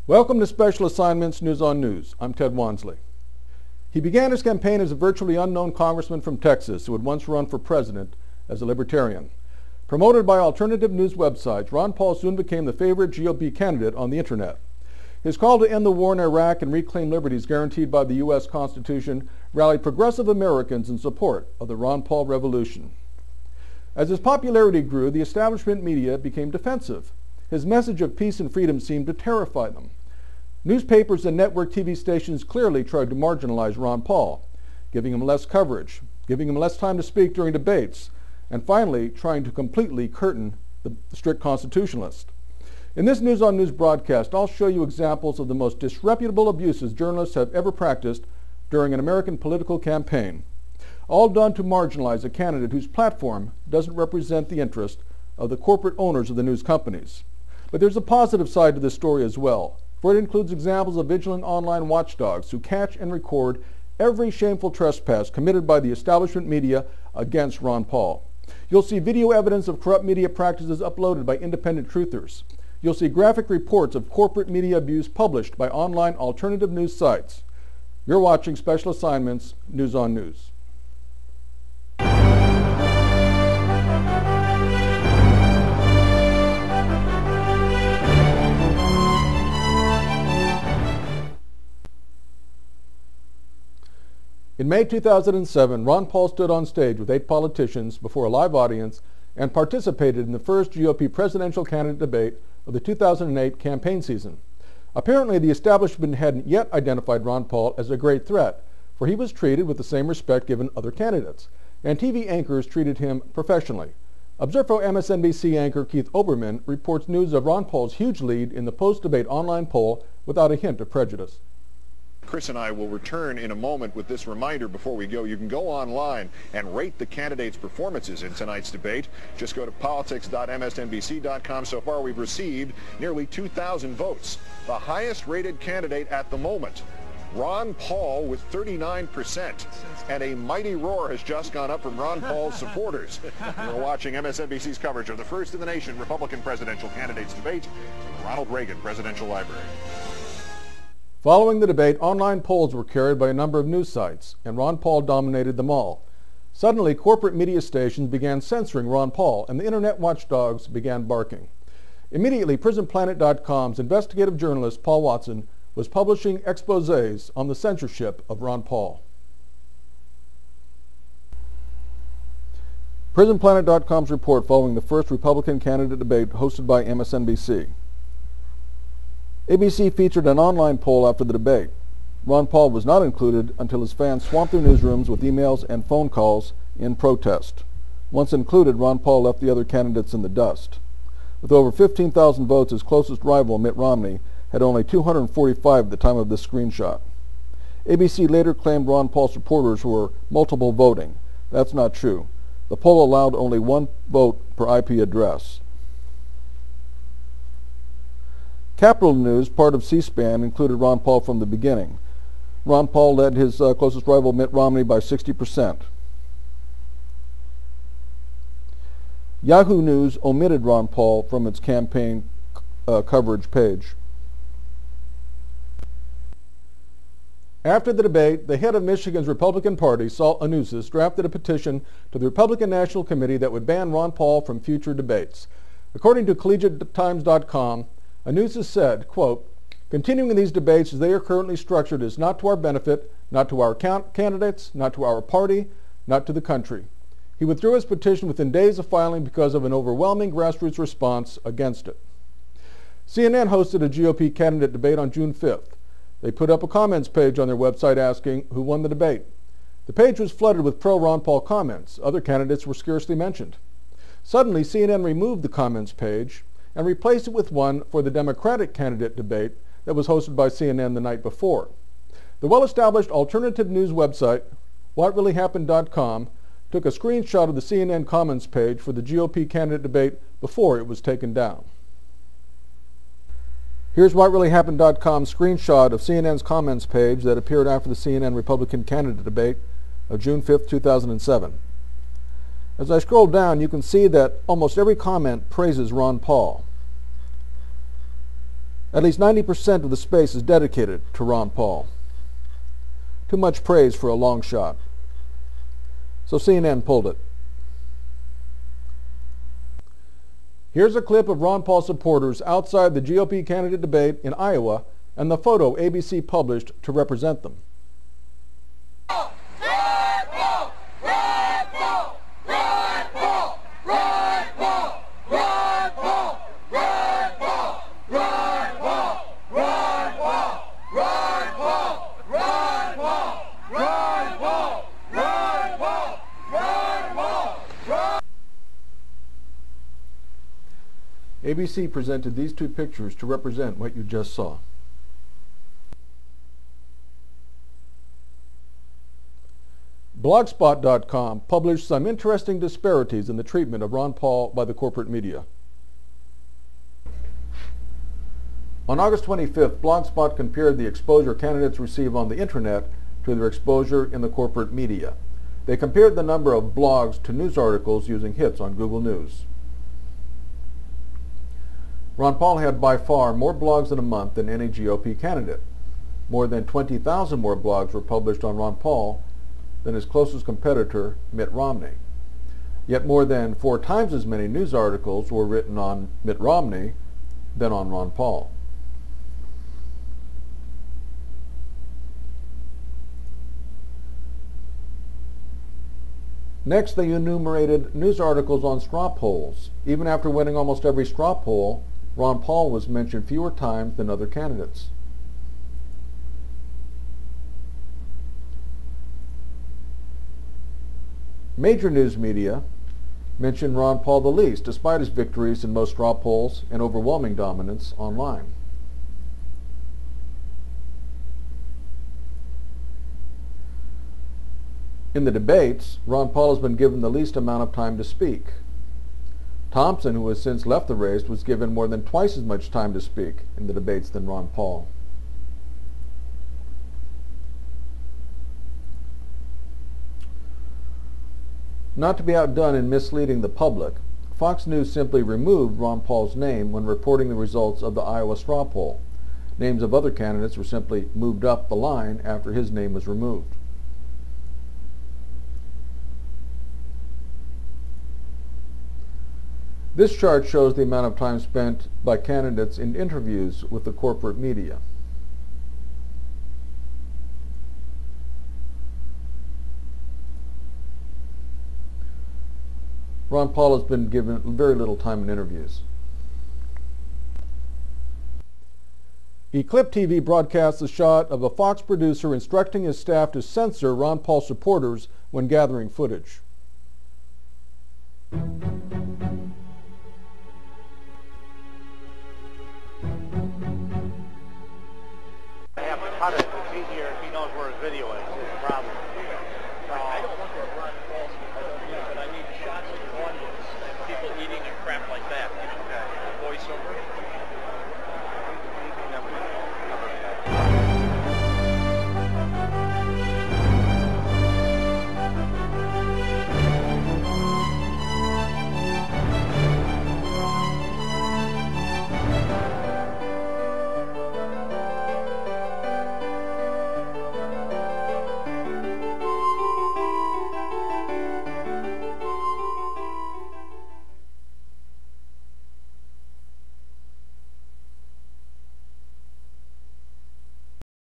Welcome to Special Assignments News on News. I'm Ted Wansley. He began his campaign as a virtually unknown congressman from Texas who had once run for president as a libertarian. Promoted by alternative news websites, Ron Paul soon became the favorite GOP candidate on the internet. His call to end the war in Iraq and reclaim liberties guaranteed by the U.S. Constitution rallied progressive Americans in support of the Ron Paul revolution. As his popularity grew, the establishment media became defensive. His message of peace and freedom seemed to terrify them. Newspapers and network TV stations clearly tried to marginalize Ron Paul, giving him less coverage, giving him less time to speak during debates, and finally trying to completely curtain the strict constitutionalist. In this News on News broadcast, I'll show you examples of the most disreputable abuses journalists have ever practiced during an American political campaign, all done to marginalize a candidate whose platform doesn't represent the interest of the corporate owners of the news companies. But there's a positive side to this story as well, for it includes examples of vigilant online watchdogs who catch and record every shameful trespass committed by the establishment media against Ron Paul. You'll see video evidence of corrupt media practices uploaded by independent truthers. You'll see graphic reports of corporate media abuse published by online alternative news sites. You're watching Special Assignments News on News. In May 2007, Ron Paul stood on stage with 8 politicians before a live audience and participated in the first GOP presidential candidate debate of the 2008 campaign season. Apparently, the establishment hadn't yet identified Ron Paul as a great threat, for he was treated with the same respect given other candidates, and TV anchors treated him professionally. Observo MSNBC anchor Keith Olbermann reports news of Ron Paul's huge lead in the post-debate online poll without a hint of prejudice. Chris and I will return in a moment with this reminder before we go. You can go online and rate the candidates' performances in tonight's debate. Just go to politics.msnbc.com. So far, we've received nearly 2,000 votes. The highest rated candidate at the moment, Ron Paul, with 39%. And a mighty roar has just gone up from Ron Paul's supporters. We're watching MSNBC's coverage of the first in the nation Republican presidential candidates debate from the Ronald Reagan Presidential Library. Following the debate, online polls were carried by a number of news sites, and Ron Paul dominated them all. Suddenly, corporate media stations began censoring Ron Paul, and the internet watchdogs began barking. Immediately, PrisonPlanet.com's investigative journalist Paul Watson was publishing exposés on the censorship of Ron Paul. PrisonPlanet.com's report following the first Republican candidate debate hosted by MSNBC. ABC featured an online poll after the debate. Ron Paul was not included until his fans swamped their newsrooms with emails and phone calls in protest. Once included, Ron Paul left the other candidates in the dust. With over 15,000 votes, his closest rival, Mitt Romney, had only 245 at the time of this screenshot. ABC later claimed Ron Paul supporters were multiple voting. That's not true. The poll allowed only 1 vote per IP address. Capital News, part of C-SPAN, included Ron Paul from the beginning. Ron Paul led his closest rival, Mitt Romney, by 60%. Yahoo News omitted Ron Paul from its campaign coverage page. After the debate, the head of Michigan's Republican Party, Saul Anousis, drafted a petition to the Republican National Committee that would ban Ron Paul from future debates. According to CollegiateTimes.com, Anousis said, quote, "Continuing these debates as they are currently structured is not to our benefit, not to our candidates, not to our party, not to the country." He withdrew his petition within days of filing because of an overwhelming grassroots response against it. CNN hosted a GOP candidate debate on June 5th. They put up a comments page on their website asking who won the debate. The page was flooded with pro-Ron Paul comments. Other candidates were scarcely mentioned. Suddenly, CNN removed the comments page and replaced it with one for the Democratic candidate debate that was hosted by CNN the night before. The well-established alternative news website, WhatReallyHappened.com, took a screenshot of the CNN comments page for the GOP candidate debate before it was taken down. Here's WhatReallyHappened.com's screenshot of CNN's comments page that appeared after the CNN Republican candidate debate of June 5, 2007. As I scroll down, you can see that almost every comment praises Ron Paul. At least 90% of the space is dedicated to Ron Paul. Too much praise for a long shot. So CNN pulled it. Here's a clip of Ron Paul supporters outside the GOP candidate debate in Iowa and the photo ABC published to represent them. ABC presented these two pictures to represent what you just saw. Blogspot.com published some interesting disparities in the treatment of Ron Paul by the corporate media. On August 25th, Blogspot compared the exposure candidates receive on the internet to their exposure in the corporate media. They compared the number of blogs to news articles using hits on Google News. Ron Paul had by far more blogs in a month than any GOP candidate. More than 20,000 more blogs were published on Ron Paul than his closest competitor, Mitt Romney. Yet more than 4 times as many news articles were written on Mitt Romney than on Ron Paul. Next, they enumerated news articles on straw polls. Even after winning almost every straw poll, Ron Paul was mentioned fewer times than other candidates. Major news media mentioned Ron Paul the least, despite his victories in most straw polls and overwhelming dominance online. In the debates, Ron Paul has been given the least amount of time to speak. Thompson, who has since left the race, was given more than twice as much time to speak in the debates than Ron Paul. Not to be outdone in misleading the public, Fox News simply removed Ron Paul's name when reporting the results of the Iowa straw poll. Names of other candidates were simply moved up the line after his name was removed. This chart shows the amount of time spent by candidates in interviews with the corporate media. Ron Paul has been given very little time in interviews. Eclipse TV broadcasts a shot of a Fox producer instructing his staff to censor Ron Paul supporters when gathering footage. Cut it. It's easier if he knows where his video is.